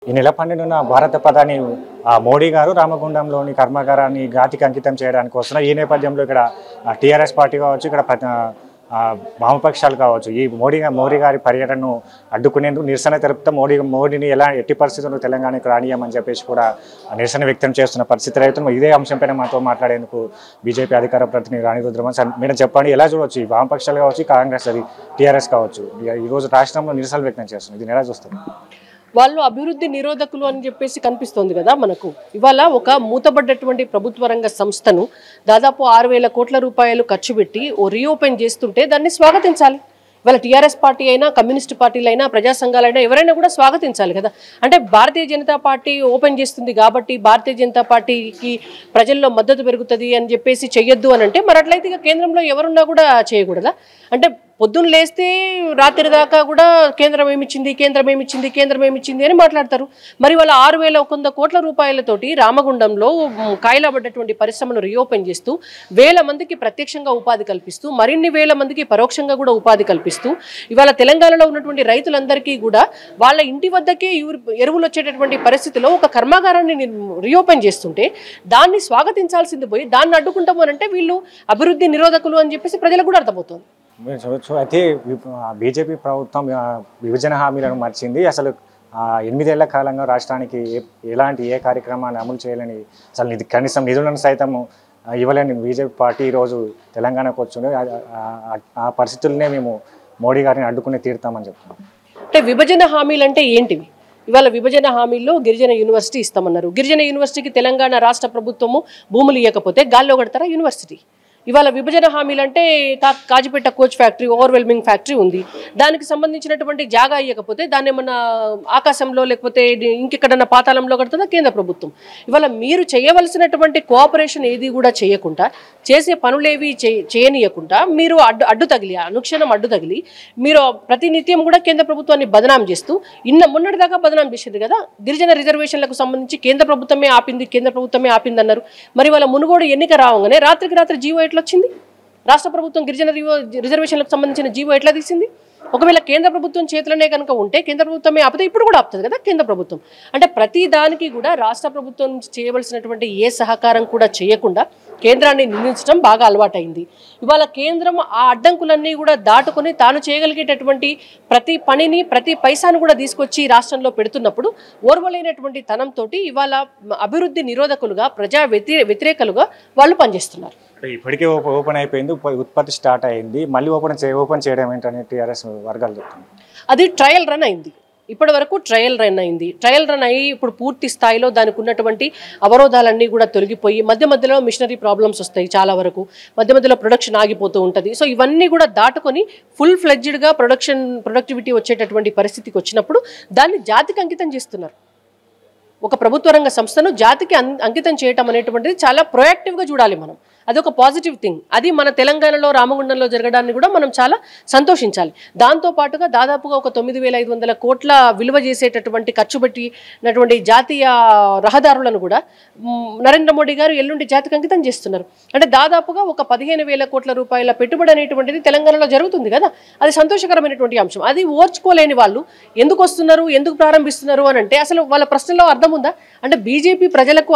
ఈ నెల 12న భారత ప్రధాని మోడీ గారు రామగుండంలోని కర్మాగారాన్ని ఘాటికి అంకితం చేయడానికి వస్తున్నారు. ఈ నేపథ్యంలో ఇక్కడ టీఆర్ఎస్ పార్టీ కావచ్చు, ఇక్కడ వామపక్షాలు కావచ్చు ఈ మోడీ గారి పర్యటనను అడ్డుకునేందుకు నిరసన తెలుపుతూ మోడీని ఎలా ఎట్టి పరిస్థితుల్లో తెలంగాణకు రానియమని చెప్పేసి కూడా నిరసన వ్యక్తం చేస్తున్న పరిస్థితి రైతులు. ఇదే అంశంపైన మాతో మాట్లాడేందుకు బీజేపీ అధికార ప్రతినిధి రాణి రుద్రమన్ సార్, మీరు చెప్పండి, ఎలా చూడవచ్చు ఈ వామపక్షాలు కావచ్చు, కాంగ్రెస్ అది టీఆర్ఎస్ కావచ్చు ఈరోజు రాష్ట్రంలో నిరసనలు వ్యక్తం చేస్తున్నారు, ఇది ఎలా చూస్తారు? వాళ్ళు అభివృద్ధి నిరోధకులు అని చెప్పేసి కనిపిస్తోంది కదా మనకు. ఇవాళ ఒక మూతబడ్డటువంటి ప్రభుత్వ రంగ సంస్థను దాదాపు 6,000 కోట్ల రూపాయలు ఖర్చు పెట్టి రీఓపెన్ చేస్తుంటే దాన్ని స్వాగతించాలి. ఇవాళ టీఆర్ఎస్ పార్టీ అయినా, కమ్యూనిస్ట్ పార్టీలైనా, ప్రజా సంఘాలైనా ఎవరైనా కూడా స్వాగతించాలి కదా. అంటే భారతీయ జనతా పార్టీ ఓపెన్ చేస్తుంది కాబట్టి భారతీయ జనతా పార్టీకి ప్రజల్లో మద్దతు పెరుగుతుంది అని చెప్పేసి చెయ్యొద్దు అని అంటే మరి అట్లయితే ఇక కేంద్రంలో ఎవరున్నా కూడా చేయకూడదా? అంటే పొద్దున్న లేస్తే రాత్రి దాకా కూడా కేంద్రం ఏమిచ్చింది అని మాట్లాడతారు. మరి వాళ్ళ 6,100 కోట్ల రూపాయలతోటి రామగుండంలో కాయలబడ్డటువంటి పరిశ్రమను రీఓపెన్ చేస్తూ 1000 మందికి ప్రత్యక్షంగా ఉపాధి కల్పిస్తూ మరిన్ని 1000 మందికి పరోక్షంగా కూడా ఉపాధి కల్పిస్తూ ఇవాళ తెలంగాణలో ఉన్నటువంటి రైతులందరికీ కూడా వాళ్ళ ఇంటి వద్దకే ఎరువులు వచ్చేటటువంటి పరిస్థితిలో ఒక కర్మాగారాన్ని రీఓపెన్ చేస్తుంటే దాన్ని స్వాగతించాల్సింది పోయి దాన్ని అడ్డుకుంటాము అని అంటే వీళ్ళు అభివృద్ధి నిరోధకులు అని చెప్పేసి ప్రజలకు కూడా అర్థమవుతుంది. చూడొచ్చు. అయితే బీజేపీ ప్రభుత్వం విభజన హామీలను మర్చింది. అసలు 8 ఏళ్ల కాలంగా రాష్ట్రానికి ఎలాంటి ఏ కార్యక్రమాన్ని అమలు చేయాలని అసలు కనీసం నిధులను సైతం ఇవ్వలేని బీజేపీ పార్టీ ఈరోజు తెలంగాణకు వచ్చింది. ఆ పరిస్థితులనే మేము మోడీ గారిని అడ్డుకుని తీరుతామని చెప్తున్నాం. అంటే విభజన హామీలు అంటే ఏంటివి? ఇవాళ విభజన హామీల్లో గిరిజన యూనివర్సిటీ ఇస్తామన్నారు. గిరిజన యూనివర్సిటీకి తెలంగాణ రాష్ట్ర ప్రభుత్వము భూములు ఇవ్వకపోతే గాల్లో కడతారా యూనివర్సిటీ? ఇవాళ విభజన హామీలు అంటే Kazipet coach factory, overwhelming factory ఉంది, దానికి సంబంధించినటువంటి జాగా ఇవ్వకపోతే దాన్ని ఏమన్నా ఆకాశంలో లేకపోతే ఇంకెక్కడన్నా పాతాళంలో కడుతుందా కేంద్ర ప్రభుత్వం? ఇవాళ మీరు చేయవలసినటువంటి కోఆపరేషన్ ఏది కూడా చేయకుండా, చేసే పనులేవి చేయనీయకుండా మీరు అడ్డు తగిలి అనుక్షణం అడ్డు తగిలి మీరు ప్రతినిత్యం కూడా కేంద్ర ప్రభుత్వాన్ని బదనాం చేస్తూ మొన్నటిదాకా బదనాం చేసింది కదా. గిరిజన రిజర్వేషన్లకు సంబంధించి కేంద్ర ప్రభుత్వమే ఆపింది అన్నారు. మరి వాళ్ళ మునుగోడు ఎన్నిక రావగానే రాత్రికి రాత్రి జీవో ఎట్లా వచ్చింది? రాష్ట్ర ప్రభుత్వం గిరిజన రిజర్వేషన్లకు సంబంధించిన జీవో ఎట్లా తీసింది? ఒకవేళ కేంద్ర ప్రభుత్వం చేతులనే కనుక ఉంటే కేంద్ర ప్రభుత్వమే ఆపితే ఇప్పుడు కూడా ఆపుతుంది కదా కేంద్ర ప్రభుత్వం. అంటే ప్రతి దానికి కూడా రాష్ట్ర ప్రభుత్వం చేయవలసినటువంటి ఏ సహకారం కూడా చేయకుండా కేంద్రాన్ని నిందించడం బాగా అలవాటైంది. ఇవాళ కేంద్రం ఆ అడ్డంకులన్నీ కూడా దాటుకొని తాను చేయగలిగేటటువంటి ప్రతి పనిని, ప్రతి పైసాను కూడా తీసుకొచ్చి రాష్ట్రంలో పెడుతున్నప్పుడు ఓర్వలేనటువంటి తనంతో ఇవాళ అభివృద్ధి నిరోధకులుగా, ప్రజా వ్యతిరేకలుగా వాళ్ళు పనిచేస్తున్నారు. ఇప్పటికే ఓపెన్ అయిపోయింది, ఉత్పత్తి స్టార్ట్ అయింది, మళ్ళీ ఓపెన్ చేయడం ఏంటని టీఆర్ఎస్ వర్గాలు చెప్తున్నారు. అది ట్రయల్ రన్ అయింది. ఇప్పటి వరకు ట్రయల్ రన్ అయింది. ట్రయల్ రన్ అయ్యి ఇప్పుడు పూర్తి స్థాయిలో దానికి ఉన్నటువంటి అవరోధాలన్నీ కూడా తొలగిపోయి మధ్యలో మిషనరీ ప్రాబ్లమ్స్ వస్తాయి, చాలా వరకు మధ్యలో ప్రొడక్షన్ ఆగిపోతూ ఉంటుంది. సో ఇవన్నీ కూడా దాటుకొని ఫుల్ ఫ్లెడ్జ్డ్గా ప్రొడక్టివిటీ వచ్చేటటువంటి పరిస్థితికి వచ్చినప్పుడు దాన్ని జాతికి అంకితం చేస్తున్నారు. ఒక ప్రభుత్వ రంగ సంస్థను జాతికి అంకితం చేయటం అనేటువంటిది చాలా ప్రొయాక్టివ్గా చూడాలి మనం. అదొక పాజిటివ్ థింగ్. అది మన తెలంగాణలో రామగుండంలో జరగడాన్ని కూడా మనం చాలా సంతోషించాలి. దాంతోపాటుగా దాదాపుగా ఒక 9,500 కోట్ల విలువ చేసేటటువంటి ఖర్చు పెట్టినటువంటి జాతీయ రహదారులను కూడా నరేంద్ర మోడీ గారు ఎల్లుండి జాతికి అంకితం చేస్తున్నారు. అంటే దాదాపుగా ఒక 15,000 కోట్ల రూపాయల పెట్టుబడి అనేటువంటిది తెలంగాణలో జరుగుతుంది కదా. అది సంతోషకరమైనటువంటి అంశం. అది ఓర్చుకోలేని వాళ్ళు ఎందుకు వస్తున్నారు, ఎందుకు ప్రారంభిస్తున్నారు అని అంటే అసలు వాళ్ళ ప్రశ్నలో అర్థం ఉందా? అంటే బీజేపీ ప్రజలకు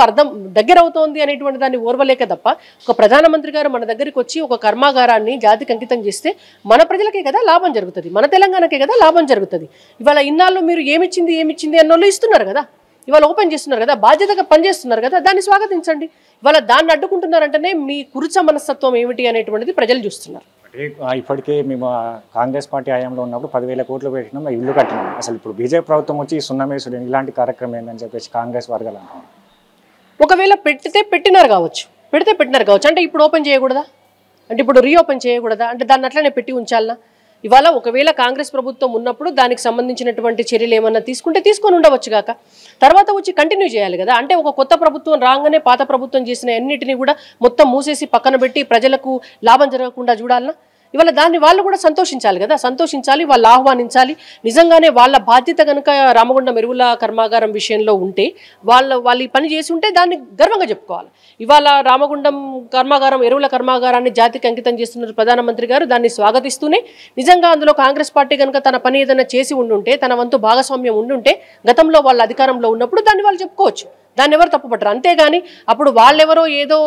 దగ్గర అవుతోంది అనేటువంటి దాన్ని ఓర్వలేక తప్ప ఒక ప్రధానమంత్రి గారు మన దగ్గరికి వచ్చి ఒక కర్మాగారాన్ని జాతికి అంకితం చేస్తే మన ప్రజలకే కదా లాభం జరుగుతుంది, మన తెలంగాణకే కదా లాభం జరుగుతుంది. ఇవాళ ఇన్నాళ్ళు మీరు ఏమిచ్చింది అన్నోళ్ళు ఇస్తున్నారు కదా, ఇవాళ ఓపెన్ చేస్తున్నారు కదా, బాధ్యతగా పనిచేస్తున్నారు కదా, దాన్ని స్వాగతించండి. ఇవాళ దాన్ని అడ్డుకుంటున్నారంటేనే మీ కురుచ మనస్తత్వం ఏమిటి అనేటువంటిది ప్రజలు చూస్తున్నారు. ఇప్పటికే మేము కాంగ్రెస్ పార్టీ హయాంలో ఉన్నప్పుడు 10,000 కోట్లు పెట్టినాం, ఇల్లు కట్టినాం. అసలు ఇప్పుడు బీజేపీ ప్రభుత్వం వచ్చి సున్నమేసుడు ఇలాంటి కార్యక్రమం ఏంటని చెప్పేసి కాంగ్రెస్ వర్గాలు అంటున్నారు. ఒకవేళ పెట్టినారు కావచ్చు, అంటే ఇప్పుడు ఓపెన్ చేయకూడదా? అంటే ఇప్పుడు రీఓపెన్ చేయకూడదా? అంటే దాన్ని అట్లనే పెట్టి ఉంచాలనా? ఇవాళ ఒకవేళ కాంగ్రెస్ ప్రభుత్వం ఉన్నప్పుడు దానికి సంబంధించినటువంటి చర్యలు ఏమన్నా తీసుకొని ఉండవచ్చు కాక తర్వాత వచ్చి కంటిన్యూ చేయాలి కదా. అంటే ఒక కొత్త ప్రభుత్వం రాగానే పాత ప్రభుత్వం చేసిన అన్నిటినీ కూడా మొత్తం మూసేసి పక్కన పెట్టి ప్రజలకు లాభం జరగకుండా చూడాలన్నా? ఇవాళ దాన్ని వాళ్ళు కూడా సంతోషించాలి కదా, సంతోషించాలి, వాళ్ళు ఆహ్వానించాలి. నిజంగానే వాళ్ళ బాధ్యత కనుక రామగుండం ఎరువుల కర్మాగారం విషయంలో ఉంటే వాళ్ళు ఈ పని చేసి ఉంటే దాన్ని గర్వంగా చెప్పుకోవాలి. ఇవాళ రామగుండం కర్మాగారం ఎరువుల కర్మాగారాన్ని జాతికి అంకితం చేస్తున్న ప్రధానమంత్రి గారు దాన్ని స్వాగతిస్తూనే నిజంగా అందులో కాంగ్రెస్ పార్టీ కనుక తన పని ఏదైనా చేసి ఉండుంటే, తన వంతు భాగస్వామ్యం ఉండుంటే గతంలో వాళ్ళ అధికారంలో ఉన్నప్పుడు దాన్ని వాళ్ళు చెప్పుకోవచ్చు, దాన్ని ఎవరు తప్పుపట్టరు. అంతేగాని అప్పుడు వాళ్ళెవరో ఏదో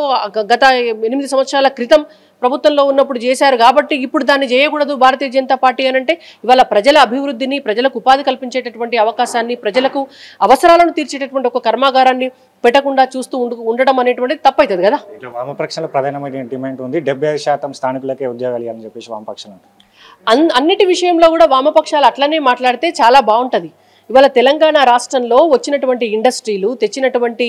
గత 8 సంవత్సరాల క్రితం ప్రభుత్వంలో ఉన్నప్పుడు చేశారు కాబట్టి ఇప్పుడు దాన్ని చేయకూడదు భారతీయ జనతా పార్టీ అని అంటే ఇవాళ ప్రజల అభివృద్ధిని, ప్రజలకు ఉపాధి కల్పించేటటువంటి అవకాశాన్ని, ప్రజలకు అవసరాలను తీర్చేటటువంటి ఒక కర్మాగారాన్ని పెట్టకుండా చూస్తూ ఉండడం అనేటువంటిది తప్పవుతుంది కదా. వామపక్షంలో ప్రధానమైన డిమాండ్ ఉంది, 75% స్థానికులకే ఉద్యోగాలు అని చెప్పేసి వామపక్షాలు. అన్నిటి విషయంలో కూడా వామపక్షాలు అట్లనే మాట్లాడితే చాలా బాగుంటుంది. ఇవాళ తెలంగాణ రాష్ట్రంలో వచ్చినటువంటి ఇండస్ట్రీలు, తెచ్చినటువంటి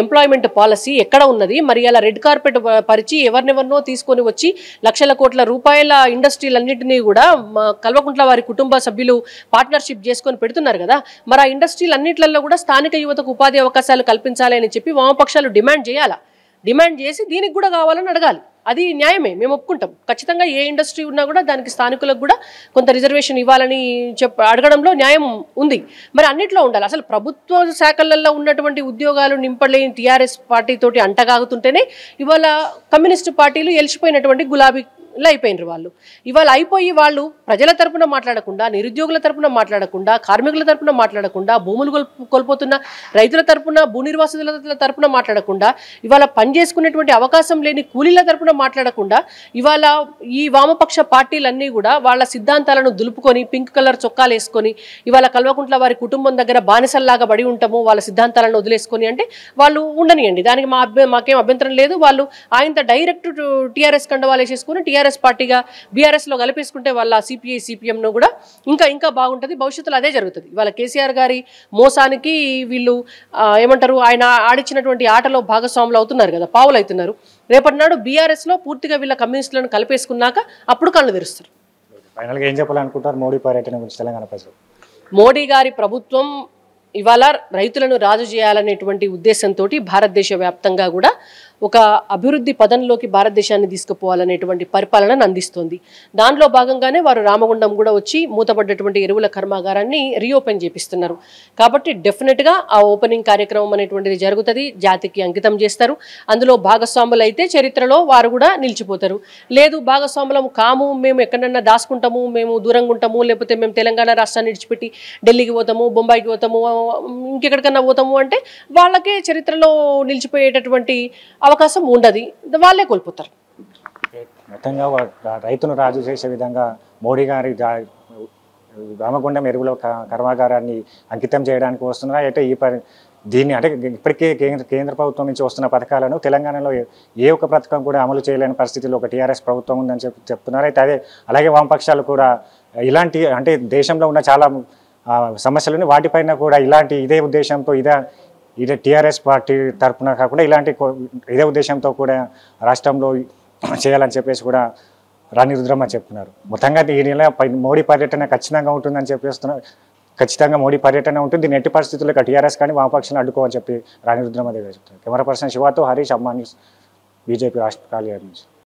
ఎంప్లాయ్మెంట్ పాలసీ ఎక్కడ ఉన్నది? మరి అలా రెడ్ కార్పెట్ పరిచి ఎవరినెవరినో తీసుకొని వచ్చి లక్షల కోట్ల రూపాయల ఇండస్ట్రీలన్నింటినీ కూడా కల్వకుంట్ల వారి కుటుంబ సభ్యులు పార్ట్నర్షిప్ చేసుకొని పెడుతున్నారు కదా. మరి ఆ ఇండస్ట్రీలన్నింటిలో కూడా స్థానిక యువతకు ఉపాధి అవకాశాలు కల్పించాలి అని చెప్పి వామపక్షాలు డిమాండ్ చేయాలా, డిమాండ్ చేసి దీనికి కూడా కావాలని అడగాలి. అది న్యాయమే, మేము ఒప్పుకుంటాం. ఖచ్చితంగా ఏ ఇండస్ట్రీ ఉన్నా కూడా దానికి స్థానికులకు కూడా కొంత రిజర్వేషన్ ఇవ్వాలని అడగడంలో న్యాయం ఉంది. మరి అన్నిట్లో ఉండాలి. అసలు ప్రభుత్వ శాఖలలో ఉన్నటువంటి ఉద్యోగాలు నింపలేని టీఆర్ఎస్ పార్టీతోటి అంటగాగుతుంటేనే ఇవాళ కమ్యూనిస్టు పార్టీలు ఎలిసిపోయినటువంటి గులాబీ అయిపోయినారు వాళ్ళు. ఇవాళ అయిపోయి వాళ్ళు ప్రజల తరపున మాట్లాడకుండా, నిరుద్యోగుల తరపున మాట్లాడకుండా, కార్మికుల తరపున మాట్లాడకుండా, భూములు కోల్పోతున్న రైతుల తరపున, భూ నిర్వాసితుల తరపున మాట్లాడకుండా, ఇవాళ పనిచేసుకునేటువంటి అవకాశం లేని కూలీల తరపున మాట్లాడకుండా, ఇవాళ ఈ వామపక్ష పార్టీలన్నీ కూడా వాళ్ళ సిద్ధాంతాలను దులుపుకొని పింక్ కలర్ చొక్కాలు వేసుకొని ఇవాళ కల్వకుంట్ల వారి కుటుంబం దగ్గర బానిసల్లాగా బడి ఉంటాము, వాళ్ళ సిద్ధాంతాలను వదిలేసుకొని అంటే వాళ్ళు ఉండనియండి, దానికి మాకేం అభ్యంతరం లేదు. వాళ్ళు ఆయనతో డైరెక్ట్ టీఆర్ఎస్ కండవాలు వేసేసుకుని టీఆర్ఎస్ పార్టీగా బీఆర్ఎస్లో కలిపేసుకుంటే వాళ్ళ సిపిఐ సిపిఎంను కూడా ఇంకా బాగుంటుంది. భవిష్యత్తులో అదే జరుగుతుంది. ఇవాళ కేసీఆర్ గారి మోసానికి వీళ్ళు ఏమంటారు, ఆయన ఆడిచ్చినటువంటి ఆటలో భాగస్వాములు అవుతున్నారు కదా, పావులు అవుతున్నారు. రేపటి నాడు బీఆర్ఎస్లో పూర్తిగా వీళ్ళ కమ్యూనిస్టులను కలిపేసుకున్నాక అప్పుడు కళ్ళు తెరుస్తారు. ఫైనల్గా ఏం చెప్పాలనుకుంటారు మోడీ పర్యటన గురించి తెలంగాణ ప్రజలు? మోడీ గారి ప్రభుత్వం ఇవాళ రైతులను రాజు చేయాలనేటువంటి ఉద్దేశంతో భారతదేశ వ్యాప్తంగా కూడా ఒక అభివృద్ధి పదంలోకి భారతదేశాన్ని తీసుకుపోవాలనేటువంటి పరిపాలనను అందిస్తోంది. దానిలో భాగంగానే వారు రామగుండం కూడా వచ్చి మూతపడ్డటువంటి ఎరువుల కర్మాగారాన్ని రీఓపెన్ చేపిస్తున్నారు. కాబట్టి డెఫినెట్గా ఆ ఓపెనింగ్ కార్యక్రమం అనేటువంటిది జరుగుతుంది, జాతికి అంకితం చేస్తారు. అందులో భాగస్వాములు అయితే చరిత్రలో వారు కూడా నిలిచిపోతారు. లేదు భాగస్వాములం కాము, మేము ఎక్కడన్నా దాచుకుంటాము, మేము దూరంగా ఉంటాము, లేకపోతే మేము తెలంగాణ రాష్ట్రాన్ని విడిచిపెట్టి ఢిల్లీకి పోతాము, బొంబాయికి పోతాము, ఇంకెక్కడికన్నా పోతాము అంటే వాళ్ళకే చరిత్రలో నిలిచిపోయేటటువంటి అవకాశం ఉండదు, వాళ్ళే కోల్పోతారు. మొత్తంగా రైతును రాజు చేసే విధంగా మోడీ గారి రామగుండం ఎరువుల కర్మాగారాన్ని అంకితం చేయడానికి వస్తున్నారు. అయితే దీన్ని అంటే ఇప్పటికే కేంద్ర ప్రభుత్వం నుంచి వస్తున్న పథకాలను తెలంగాణలో ఏ ఒక్క పథకం కూడా అమలు చేయలేని పరిస్థితిలో ఒక టీఆర్ఎస్ ప్రభుత్వం ఉందని చెప్తున్నారు. అయితే అలాగే వామపక్షాలు కూడా ఇలాంటి అంటే దేశంలో ఉన్న చాలా సమస్యలని వాటిపైన కూడా ఇదే ఉద్దేశంతో ఇదే టీఆర్ఎస్ పార్టీ తరఫున కాకుండా ఇదే ఉద్దేశంతో కూడా రాష్ట్రంలో చేయాలని చెప్పేసి కూడా రాణి రుద్రమ్మ చెప్తున్నారు. మొత్తంగా ఈ నెల మోడీ పర్యటన ఖచ్చితంగా ఉంటుందని చెప్పేస్తున్నారు. ఖచ్చితంగా మోడీ పర్యటన ఉంటుంది. దీన్ని ఎట్టి పరిస్థితుల్లో టీఆర్ఎస్ కానీ వామపక్షాలను అడ్డుకోవని చెప్పి రాణి రుద్రమ్మ దగ్గర చెప్తున్నారు. కెమెరా పర్సన్ శివాతో హరీష్ అమ్మాని, బీజేపీ రాష్ట్ర కార్యాలయం నుంచి.